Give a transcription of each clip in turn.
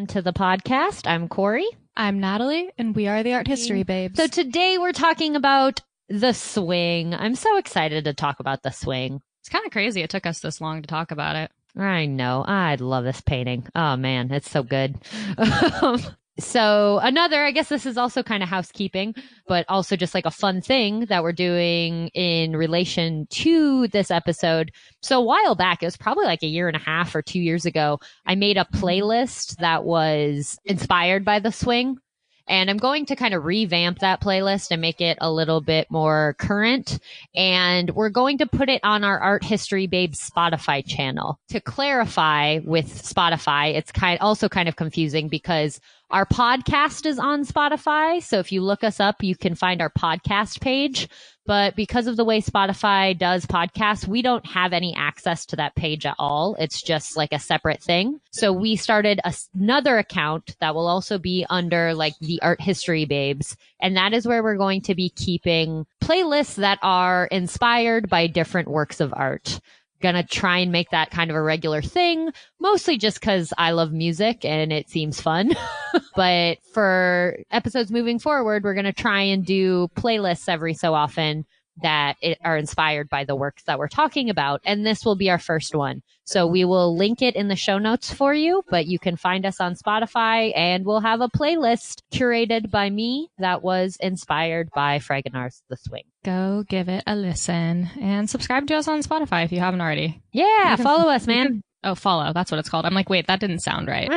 welcome to the podcast. I'm Corrie. I'm Natalie, and we are the Art History Babes. So today we're talking about the swing. I'm so excited to talk about the swing. It's kind of crazy it took us this long to talk about it. I know. I love this painting. Oh, man, it's so good. So I guess this is also kind of housekeeping, but also just like a fun thing that we're doing in relation to this episode. So a while back, it was probably like a year and a half or 2 years ago, I made a playlist that was inspired by the swing. And I'm going to kind of revamp that playlist and make it a little bit more current. And we're going to put it on our Art History Babes Spotify channel. To clarify with Spotify, it's also kind of confusing because our podcast is on Spotify. So if you look us up, you can find our podcast page. But because of the way Spotify does podcasts, we don't have any access to that page at all. It's just like a separate thing. So we started another account that will also be under like the Art History Babes. And that is where we're going to be keeping playlists that are inspired by different works of art. Gonna try and make that kind of a regular thing, mostly just because I love music and it seems fun. But for episodes moving forward, we're gonna try and do playlists every so often that are inspired by the works that we're talking about. And this will be our first one. So we will link it in the show notes for you, but you can find us on Spotify and we'll have a playlist curated by me that was inspired by Fragonard's The Swing. Go give it a listen and subscribe to us on Spotify if you haven't already. Yeah, follow us, man. Follow. That's what it's called. I'm like, wait, that didn't sound right.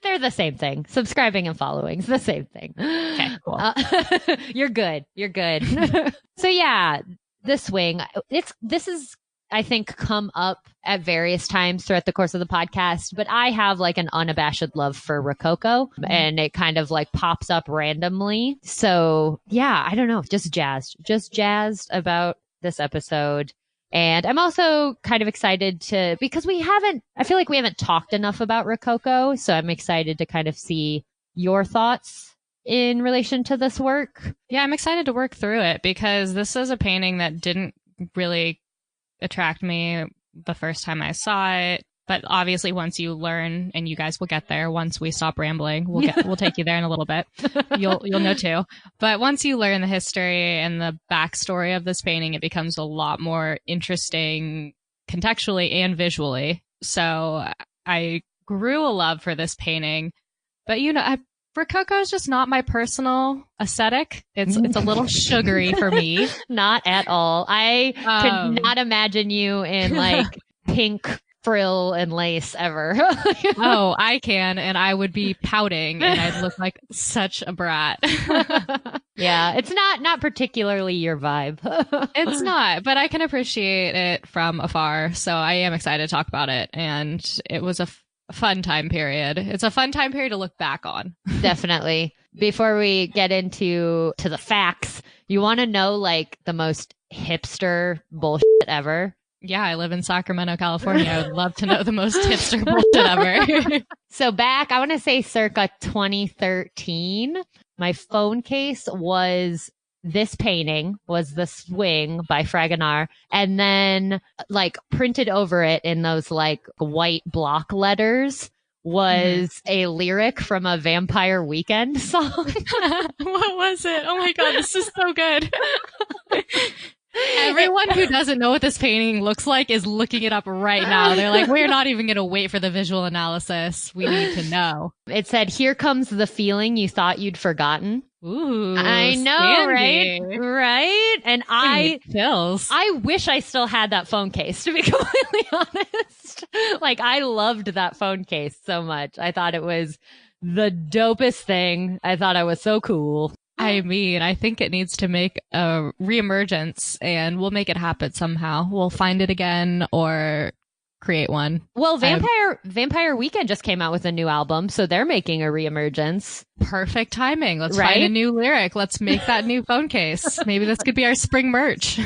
They're the same thing. Subscribing and following is the same thing. Okay, cool. You're good. You're good. So yeah, the swing. This is, I think, come up at various times throughout the course of the podcast, but I have like an unabashed love for Rococo and it kind of like pops up randomly. So yeah, I don't know, just jazzed about this episode. And I'm also kind of excited because I feel like we haven't talked enough about Rococo. So I'm excited to kind of see your thoughts in relation to this work. Yeah, I'm excited to work through it because this is a painting that didn't really attract me the first time I saw it. But obviously once you learn, and you guys will get there once we stop rambling, we'll take you there in a little bit. You'll know too. But once you learn the history and the backstory of this painting, it becomes a lot more interesting contextually and visually. So I grew a love for this painting. But Rococo is just not my personal aesthetic. It's a little sugary for me. Not at all. I could not imagine you in like pink frill and lace ever. Oh, I can, and I would be pouting, and I'd look like such a brat. Yeah, it's not particularly your vibe. It's not, but I can appreciate it from afar, so I am excited to talk about it, and it was a fun time period. It's a fun time period to look back on. Definitely. Before we get into the facts, you want to know like the most hipster bullshit ever? Yeah, I live in Sacramento, California. I would love to know the most hipster bullshit ever. So back, I want to say circa 2013, my phone case was this painting, was The Swing by Fragonard. And then like printed over it in those like white block letters was a lyric from a Vampire Weekend song. What was it? Oh my God, this is so good. Everyone who doesn't know what this painting looks like is looking it up right now. They're like, we're not even going to wait for the visual analysis. We need to know. It said, "Here comes the feeling you thought you'd forgotten." Ooh, I know, Sandy. right? And I wish I still had that phone case, to be completely honest. Like, I loved that phone case so much. I thought it was the dopest thing. I thought I was so cool. I mean, I think it needs to make a reemergence, and we'll make it happen somehow. We'll find it again or create one. Well, Vampire Weekend just came out with a new album, so they're making a reemergence. Perfect timing. Let's find a new lyric. Let's make that new phone case. Maybe this could be our spring merch.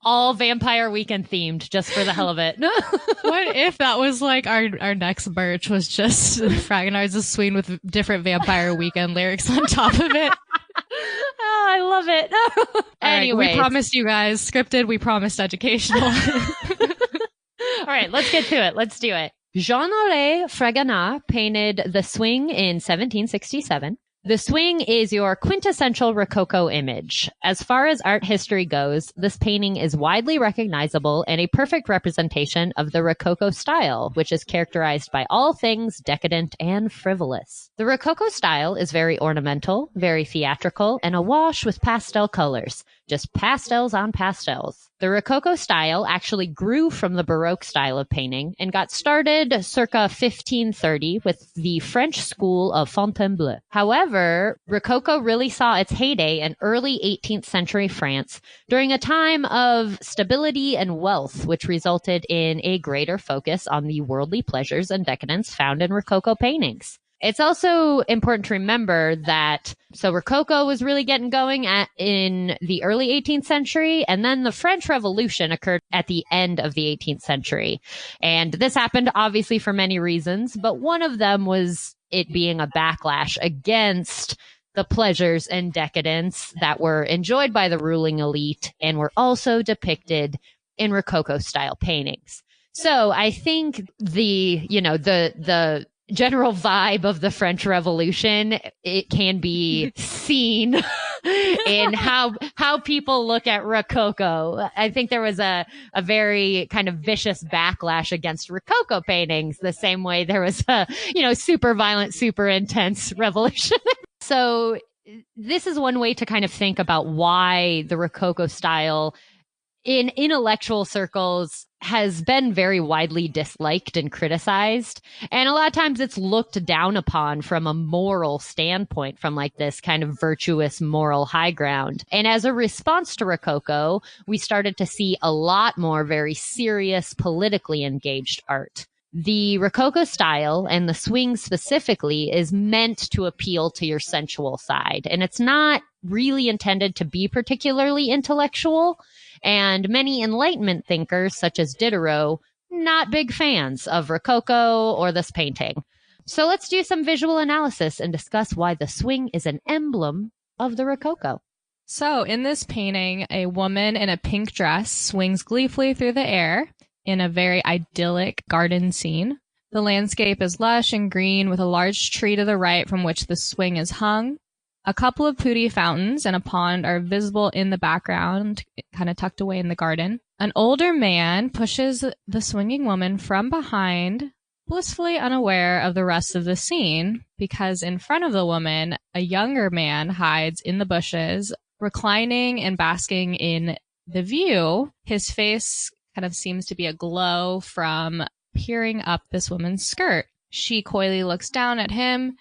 All Vampire Weekend themed, just for the hell of it. What if that was like our next merch was just Fragonard's The Swing with different Vampire Weekend lyrics on top of it? Oh, I love it. Anyway, we promised you guys scripted. We promised educational. All right, let's get to it. Let's do it. Jean-Honoré Fragonard painted The Swing in 1767. The Swing is your quintessential Rococo image. As far as art history goes, this painting is widely recognizable and a perfect representation of the Rococo style, which is characterized by all things decadent and frivolous. The Rococo style is very ornamental, very theatrical, and awash with pastel colors. Just pastels on pastels. The Rococo style actually grew from the Baroque style of painting and got started circa 1530 with the French school of Fontainebleau. However, Rococo really saw its heyday in early 18th century France during a time of stability and wealth, which resulted in a greater focus on the worldly pleasures and decadence found in Rococo paintings. It's also important to remember that Rococo was really getting going in the early 18th century, and then the French Revolution occurred at the end of the 18th century. And this happened obviously for many reasons, but one of them was it being a backlash against the pleasures and decadence that were enjoyed by the ruling elite and were also depicted in Rococo style paintings. So I think the general vibe of the French Revolution, it can be seen in how people look at Rococo. I think there was a very kind of vicious backlash against Rococo paintings, the same way there was a, super violent, super intense revolution. So this is one way to kind of think about why the Rococo style in intellectual circles has been very widely disliked and criticized. And a lot of times it's looked down upon from a moral standpoint, from like this kind of virtuous moral high ground. And as a response to Rococo, we started to see a lot more very serious, politically engaged art. The Rococo style, and the swing specifically, is meant to appeal to your sensual side. And it's not really intended to be particularly intellectual. And many Enlightenment thinkers, such as Diderot, not big fans of Rococo or this painting. So let's do some visual analysis and discuss why the swing is an emblem of the Rococo. So in this painting, a woman in a pink dress swings gleefully through the air in a very idyllic garden scene. The landscape is lush and green with a large tree to the right from which the swing is hung. A couple of putty fountains and a pond are visible in the background, kind of tucked away in the garden. An older man pushes the swinging woman from behind, blissfully unaware of the rest of the scene, because in front of the woman, a younger man hides in the bushes, reclining and basking in the view. His face kind of seems to be aglow from peering up this woman's skirt. She coyly looks down at him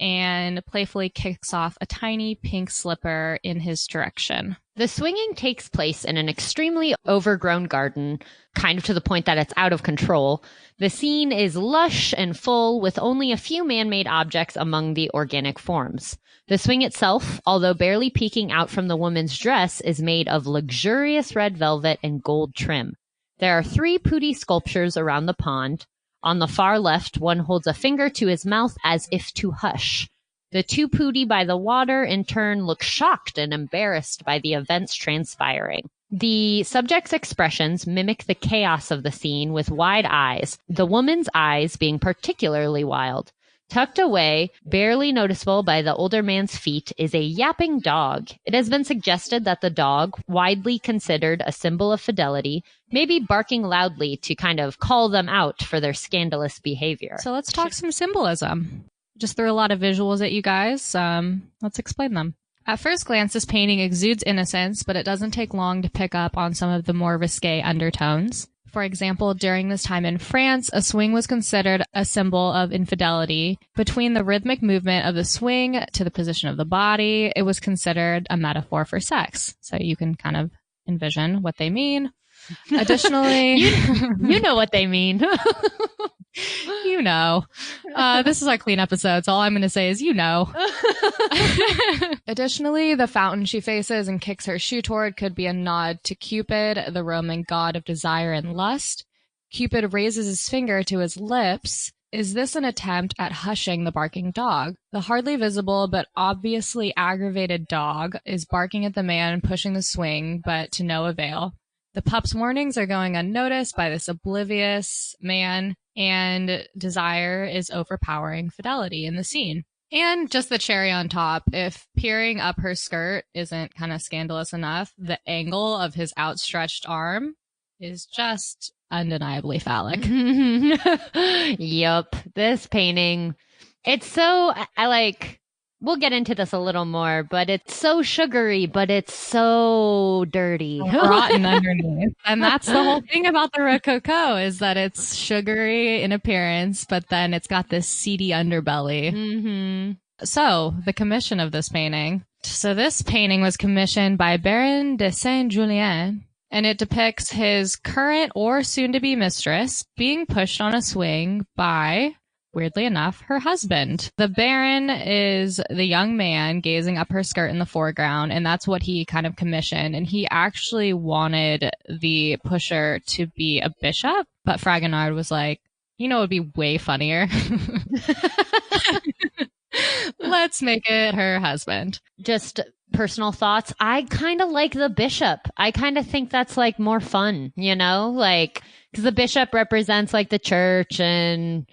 and playfully kicks off a tiny pink slipper in his direction. The swinging takes place in an extremely overgrown garden, kind of to the point that it's out of control. The scene is lush and full, with only a few man-made objects among the organic forms. The swing itself, although barely peeking out from the woman's dress, is made of luxurious red velvet and gold trim. There are 3 putty sculptures around the pond. On the far left, one holds a finger to his mouth as if to hush. The 2 putty by the water, in turn, look shocked and embarrassed by the events transpiring. The subject's expressions mimic the chaos of the scene with wide eyes, the woman's eyes being particularly wild. Tucked away, barely noticeable by the older man's feet, is a yapping dog. It has been suggested that the dog, widely considered a symbol of fidelity, may be barking loudly to kind of call them out for their scandalous behavior. So let's talk some symbolism. Just threw a lot of visuals at you guys. Let's explain them. At first glance, this painting exudes innocence, but it doesn't take long to pick up on some of the more risque undertones. For example, during this time in France, a swing was considered a symbol of infidelity. Between the rhythmic movement of the swing to the position of the body, it was considered a metaphor for sex. So you can kind of envision what they mean. Additionally, you know what they mean. You know. This is our clean episode, so all I'm going to say is you know. Additionally, the fountain she faces and kicks her shoe toward could be a nod to Cupid, the Roman god of desire and lust. Cupid raises his finger to his lips. Is this an attempt at hushing the barking dog? The hardly visible but obviously aggravated dog is barking at the man pushing the swing, but to no avail. The pup's warnings are going unnoticed by this oblivious man. and desire is overpowering fidelity in the scene. And just the cherry on top, if peering up her skirt isn't kind of scandalous enough, the angle of his outstretched arm is just undeniably phallic. Yup. This painting, it's so, I like, we'll get into this a little more, but it's so sugary, but it's so dirty. Rotten underneath. And that's the whole thing about the Rococo, is that it's sugary in appearance, but then it's got this seedy underbelly. Mm-hmm. So, the commission of this painting. So this painting was commissioned by Baron de Saint-Julien, and it depicts his current or soon-to-be mistress being pushed on a swing by, weirdly enough, her husband. The Baron is the young man gazing up her skirt in the foreground, and that's what he kind of commissioned. And he actually wanted the pusher to be a bishop, but Fragonard was like, you know, it would be way funnier. Let's make it her husband. Just personal thoughts. I kind of like the bishop. I kind of think that's like more fun, you know, like, because the bishop represents like the church and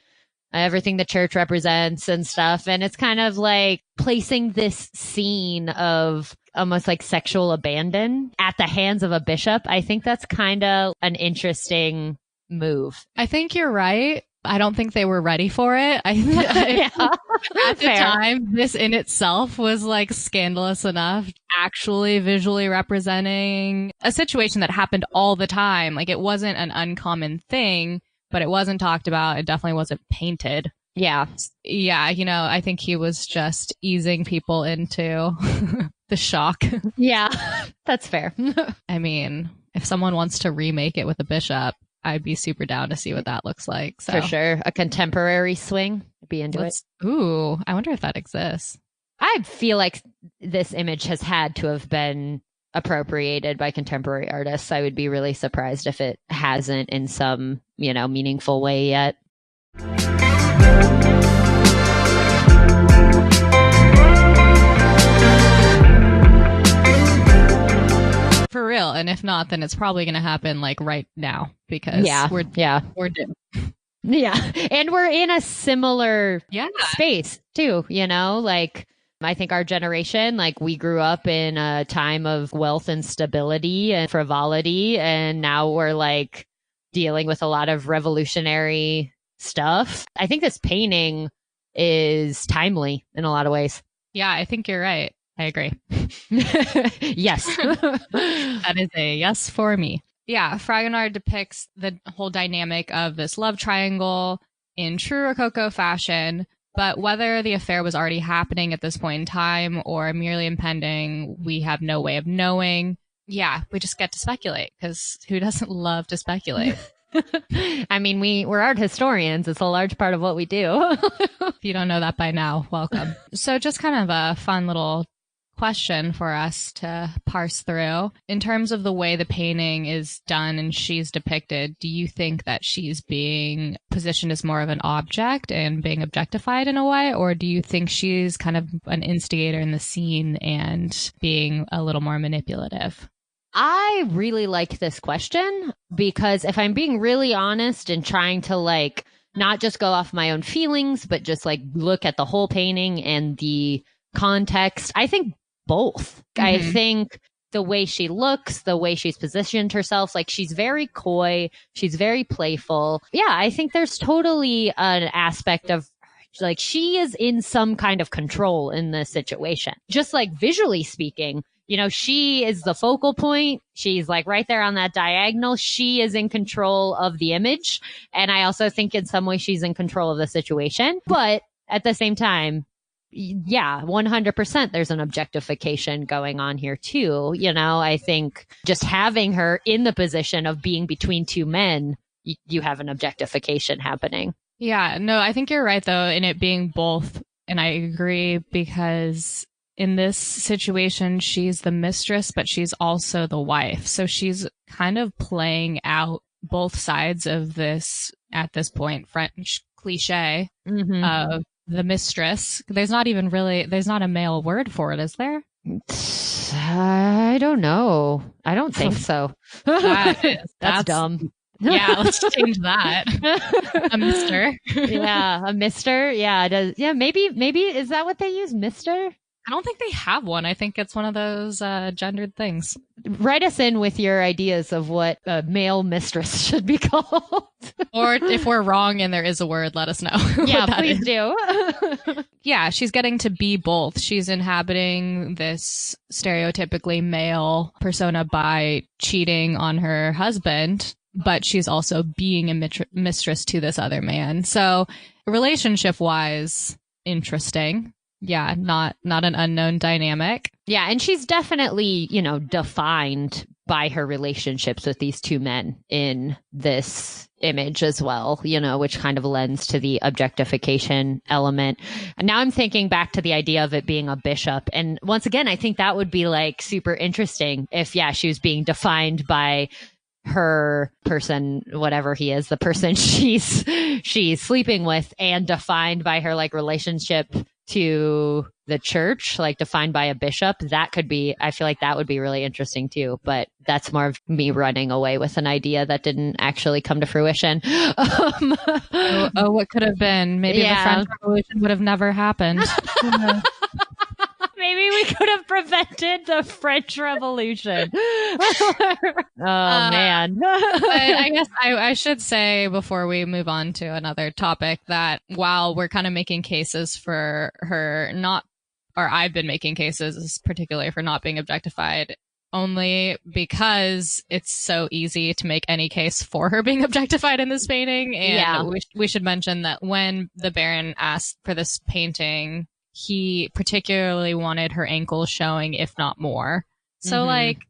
everything the church represents and stuff. And it's kind of like placing this scene of almost like sexual abandon at the hands of a bishop. I think that's kind of an interesting move. I think you're right. I don't think they were ready for it. At the time, this in itself was like scandalous enough, actually visually representing a situation that happened all the time. Like, it wasn't an uncommon thing, but it wasn't talked about. It definitely wasn't painted. Yeah. Yeah, you know, I think he was just easing people into the shock. Yeah, that's fair. I mean, if someone wants to remake it with a bishop, I'd be super down to see what that looks like. So. For sure. A contemporary swing. I'd be into it. Ooh, I wonder if that exists. I feel like this image has had to have been appropriated by contemporary artists. I would be really surprised if it hasn't in some, you know, meaningful way yet. For real. And if not, then it's probably going to happen like right now, because we're due. Yeah. And we're in a similar space too, you know, like I think our generation, like we grew up in a time of wealth and stability and frivolity. And now we're like dealing with a lot of revolutionary stuff. I think this painting is timely in a lot of ways. Yeah, I think you're right. I agree. Yes. That is a yes for me. Yeah, Fragonard depicts the whole dynamic of this love triangle in true Rococo fashion, but whether the affair was already happening at this point in time or merely impending, we have no way of knowing. Yeah, we just get to speculate, because who doesn't love to speculate? I mean, we're art historians. It's a large part of what we do. If you don't know that by now, welcome. So just kind of a fun little question for us to parse through. In terms of the way the painting is done and she's depicted, do you think that she's being positioned as more of an object and being objectified in a way? Or do you think she's kind of an instigator in the scene and being a little more manipulative? I really like this question, because if I'm being really honest and trying to like not just go off my own feelings, but just like look at the whole painting and the context, I think both. Mm-hmm. I think the way she looks, the way she's positioned herself, like she's very coy, she's very playful. Yeah, I think there's totally an aspect of like she is in some kind of control in this situation. Just like visually speaking, you know, she is the focal point. She's like right there on that diagonal. She is in control of the image. And I also think in some way she's in control of the situation. But at the same time, yeah, 100% there's an objectification going on here too. You know, I think just having her in the position of being between two men, you have an objectification happening. Yeah, no, I think you're right though in it being both. And I agree, because in this situation, she's the mistress, but she's also the wife. So she's kind of playing out both sides of this, at this point, French cliche of the mistress. There's not a male word for it, is there? I don't know. I don't think so. That's dumb. Yeah, let's change that. A mister. Yeah, a mister. Yeah, maybe is that what they use? Mister? I don't think they have one. I think it's one of those gendered things. Write us in with your ideas of what a male mistress should be called. Or if we're wrong and there is a word, let us know. Yeah, please do. Yeah, she's getting to be both. She's inhabiting this stereotypically male persona by cheating on her husband, but she's also being a mistress to this other man. So relationship-wise, interesting. Yeah, not an unknown dynamic. Yeah, and she's definitely, defined by her relationships with these two men in this image as well, which kind of lends to the objectification element. And now I'm thinking back to the idea of it being a bishop. And once again, I think that would be like super interesting if, she was being defined by her person, whatever he is, the person she's sleeping with, and defined by her like relationship to the church, like defined by a bishop. That could be, I feel like that would be really interesting too, but that's more of me running away with an idea that didn't actually come to fruition. What could have been? Maybe the French Revolution would have never happened. Maybe we could have prevented the French Revolution. Man. I guess I should say before we move on to another topic that while we're kind of making cases for her I've been making cases particularly for not being objectified, only because it's so easy to make any case for her being objectified in this painting. And we should mention that when the Baron asked for this painting, he particularly wanted her ankles showing, if not more. So,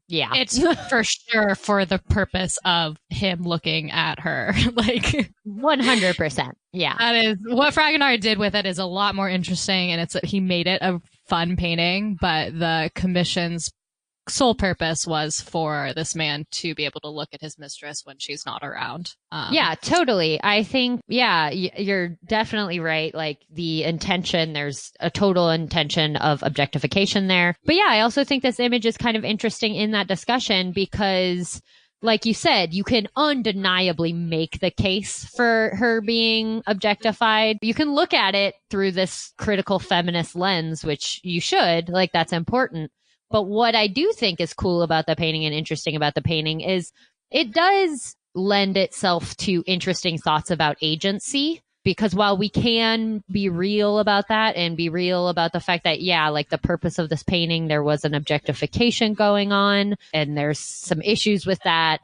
it's for sure for the purpose of him looking at her. 100%. Yeah. That is what Fragonard did with it is a lot more interesting, and it's that he made it a fun painting, but the commission's sole purpose was for this man to be able to look at his mistress when she's not around. Yeah, totally. I think, you're definitely right. Like the intention, there's a total intention of objectification there. But I also think this image is kind of interesting in that discussion because, like you said, you can undeniably make the case for her being objectified. You can look at it through this critical feminist lens, which you should, like that's important. But what I do think is cool about the painting and interesting about the painting is it does lend itself to interesting thoughts about agency. Because while we can be real about that and be real about the fact that, like the purpose of this painting, there was an objectification going on and there's some issues with that.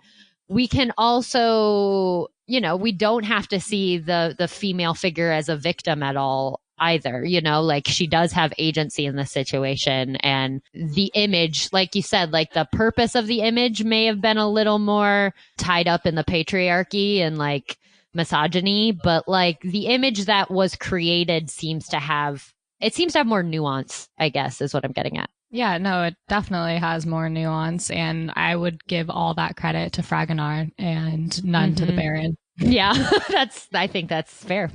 We can also, we don't have to see the female figure as a victim at all either, like she does have agency in the situation, and the image, like you said, like the purpose of the image may have been a little more tied up in the patriarchy and like misogyny, but like the image that was created seems to have more nuance, I guess is what I'm getting at. Yeah, no, it definitely has more nuance, and I would give all that credit to Fragonard and none to the Baron. Yeah, I think that's fair.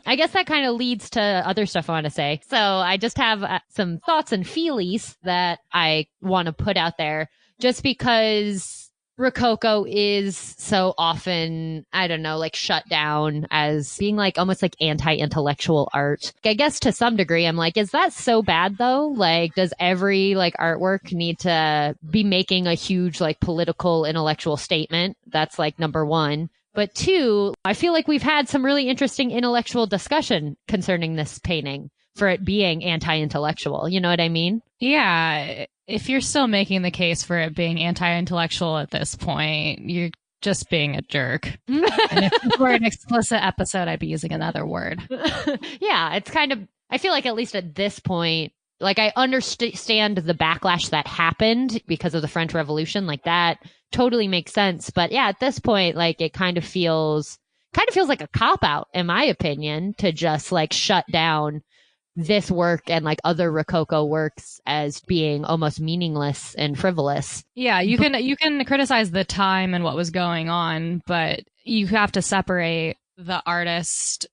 I guess that kind of leads to other stuff I want to say. So I just have some thoughts and feelies that I want to put out there just because Rococo is so often, I don't know, like shut down as being like almost like anti-intellectual art. I guess to some degree, I'm like, is that so bad though? Like, does every like artwork need to be making a huge like political intellectual statement? That's like number one. But two, I feel like we've had some really interesting intellectual discussion concerning this painting for it being anti-intellectual. You know what I mean? Yeah. If you're still making the case for it being anti-intellectual at this point, you're just being a jerk. And if it were an explicit episode, I'd be using another word. Yeah, it's kind of, I feel like at least at this point, like I understand the backlash that happened because of the French Revolution, like that totally makes sense. But at this point, like it kind of feels like a cop out, in my opinion, to just like shut down this work and like other Rococo works as being almost meaningless and frivolous. Yeah, you can criticize the time and what was going on, but you have to separate the artist,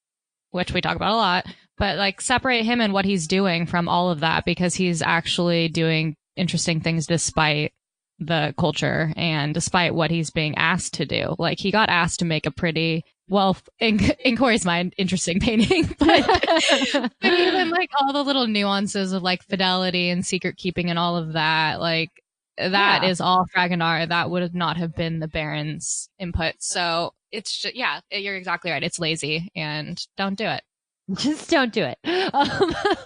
which we talk about a lot, but like separate him and what he's doing from all of that, because he's actually doing interesting things despite the culture and despite what he's being asked to do. Like, he got asked to make a pretty, well, in Corrie's mind, interesting painting, but even like all the little nuances of like fidelity and secret keeping and all of that, like that is all Fragonard. That would not have been the Baron's input. So it's just, yeah, you're exactly right. It's lazy, and don't do it. Just don't do it.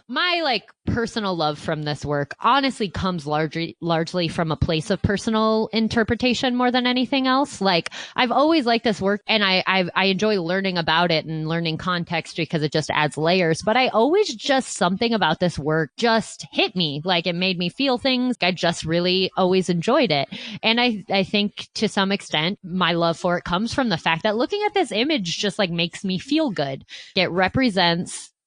My like personal love from this work honestly comes largely from a place of personal interpretation more than anything else. Like, I've always liked this work, and I enjoy learning about it and learning context because it just adds layers. But I always just, something about this work just hit me. Like, it made me feel things. I just really always enjoyed it. And I think to some extent my love for it comes from the fact that looking at this image just like makes me feel good. It represents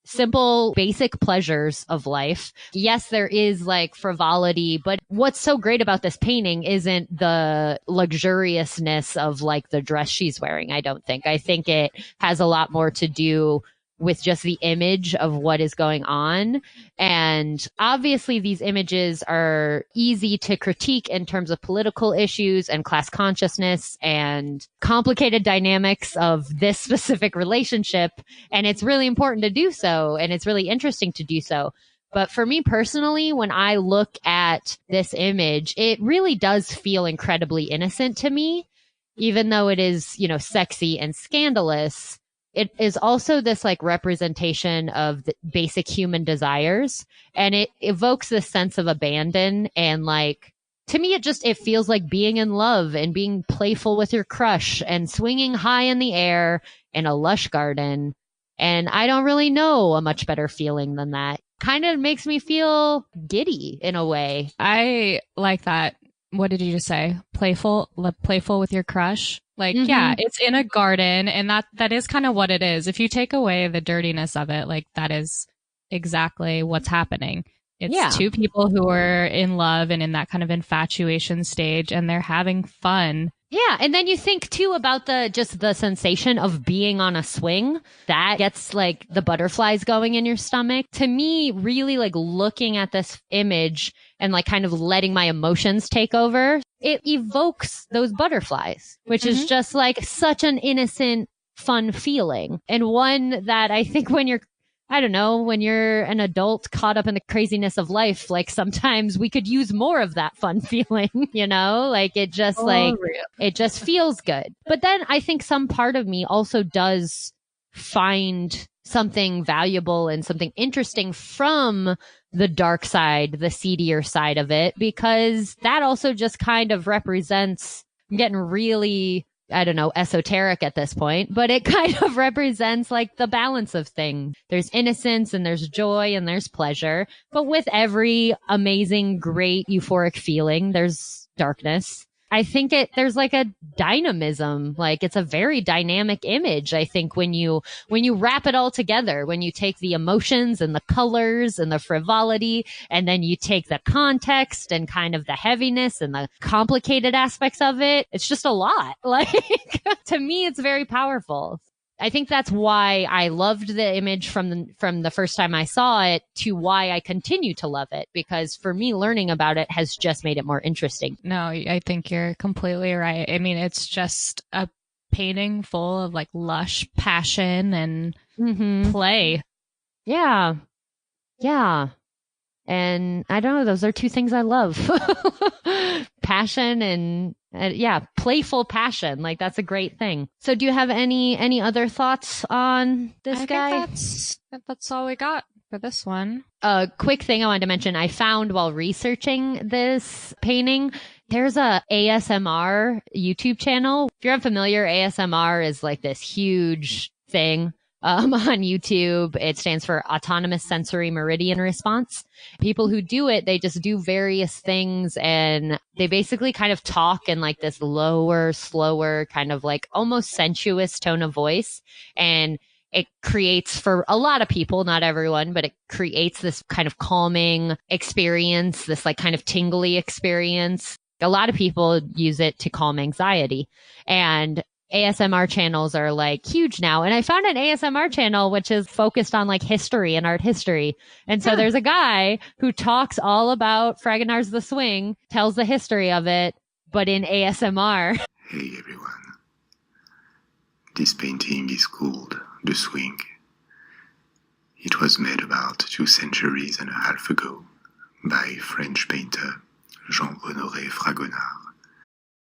simple, basic pleasures of life. Yes, there is like frivolity, but what's so great about this painting isn't the luxuriousness of like the dress she's wearing, I don't think. I think it has a lot more to do with just the image of what is going on. And obviously these images are easy to critique in terms of political issues and class consciousness and complicated dynamics of this specific relationship. And it's really important to do so. And it's really interesting to do so. But for me personally, when I look at this image, it really does feel incredibly innocent to me, even though it is, you know, sexy and scandalous. It is also this like representation of the basic human desires, and it evokes this sense of abandon. And like, to me, it feels like being in love and being playful with your crush and swinging high in the air in a lush garden. And I don't really know a much better feeling than that. Kind of makes me feel giddy in a way. I like that. What did you just say? Playful with your crush? Like, yeah, it's in a garden, and that is kind of what it is. If you take away the dirtiness of it, like, that is exactly what's happening. It's two people who are in love and in that kind of infatuation stage, and they're having fun. Yeah. And then you think too about just the sensation of being on a swing that gets like the butterflies going in your stomach. To me, really like looking at this image and like kind of letting my emotions take over, it evokes those butterflies, which is just like such an innocent, fun feeling. And one that I think when you're an adult caught up in the craziness of life, like sometimes we could use more of that fun feeling, you know, like it just it just feels good. But then I think some part of me also does find something valuable and something interesting from the dark side, the seedier side of it, because that also just kind of represents, I'm getting really, I don't know, esoteric at this point, but it kind of represents like the balance of things. There's innocence and there's joy and there's pleasure, but with every amazing, great, euphoric feeling, there's darkness. I think there's like a dynamism, like it's a very dynamic image. I think when you wrap it all together, when you take the emotions and the colors and the frivolity, and then you take the context and kind of the heaviness and the complicated aspects of it, it's just a lot. Like, to me, it's very powerful. I think that's why I loved the image from the first time I saw it to why I continue to love it, because for me, learning about it has just made it more interesting. No, I think you're completely right. I mean, it's just a painting full of like lush passion and play. Yeah. Yeah. And I don't know, those are two things I love. Passion and playful passion. Like, that's a great thing. So do you have any other thoughts on this guy? That's all we got for this one. A quick thing I wanted to mention, I found while researching this painting, there's a ASMR YouTube channel. If you're unfamiliar, ASMR is like this huge thing on YouTube. It stands for Autonomous Sensory Meridian Response. People who do it, they just do various things, and they basically kind of talk in like this lower, slower, kind of like almost sensuous tone of voice. And it creates, for a lot of people, not everyone, but it creates this kind of calming experience, this like kind of tingly experience. A lot of people use it to calm anxiety. And ASMR channels are like huge now. And I found an ASMR channel which is focused on like history and art history. And so there's a guy who talks all about Fragonard's The Swing, tells the history of it, but in ASMR. Hey everyone. This painting is called The Swing. It was made about 2 centuries and a half ago by French painter Jean-Honoré Fragonard.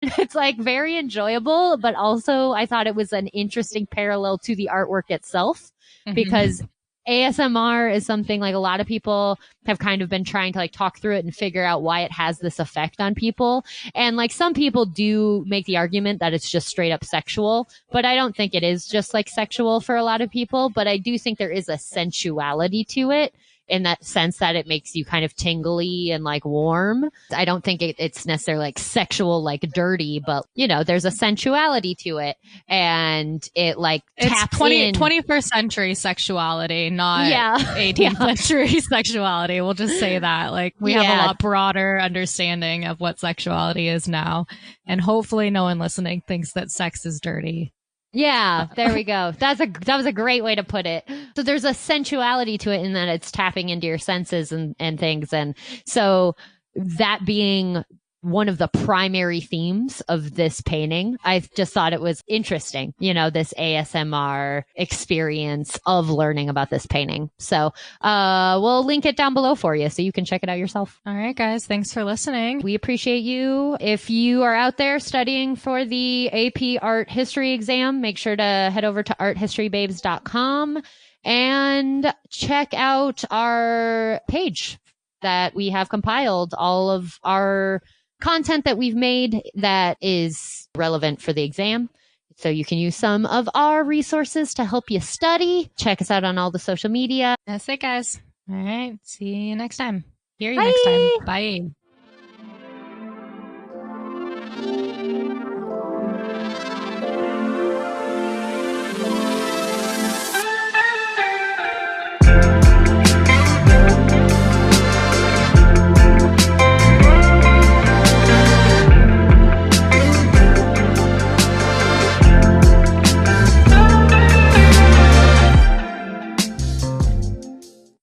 It's like very enjoyable, but also I thought it was an interesting parallel to the artwork itself because ASMR is something like a lot of people have kind of been trying to like talk through it and figure out why it has this effect on people. And like some people do make the argument that it's just straight up sexual, but I don't think it is just like sexual for a lot of people. But I do think there is a sensuality to it, in that sense that it makes you kind of tingly and like warm. I don't think it's necessarily like sexual, like dirty, but you know, there's a sensuality to it, and it like taps in 21st century sexuality, not 18th century sexuality. We'll just say that like we have a lot broader understanding of what sexuality is now, and hopefully no one listening thinks that sex is dirty. Yeah, there we go. That was a great way to put it. So there's a sensuality to it in that it's tapping into your senses and things. And so that being one of the primary themes of this painting, I just thought it was interesting, you know, this ASMR experience of learning about this painting. So we'll link it down below for you so you can check it out yourself. All right, guys. Thanks for listening. We appreciate you. If you are out there studying for the AP Art History exam, make sure to head over to arthistorybabes.com and check out our page that we have compiled all of our content that we've made that is relevant for the exam. So you can use some of our resources to help you study. Check us out on all the social media. That's it, guys. All right. See you next time. Hear you next time. Bye.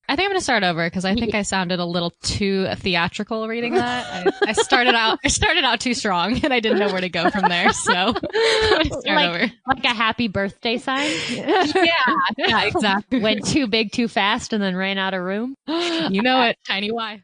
I think I'm going to start over because I think I sounded a little too theatrical reading that. I started out too strong and I didn't know where to go from there. So I'm going to start over. Like a happy birthday sign. Yeah, exactly. Went too big, too fast and then ran out of room. You know it. Tiny Y.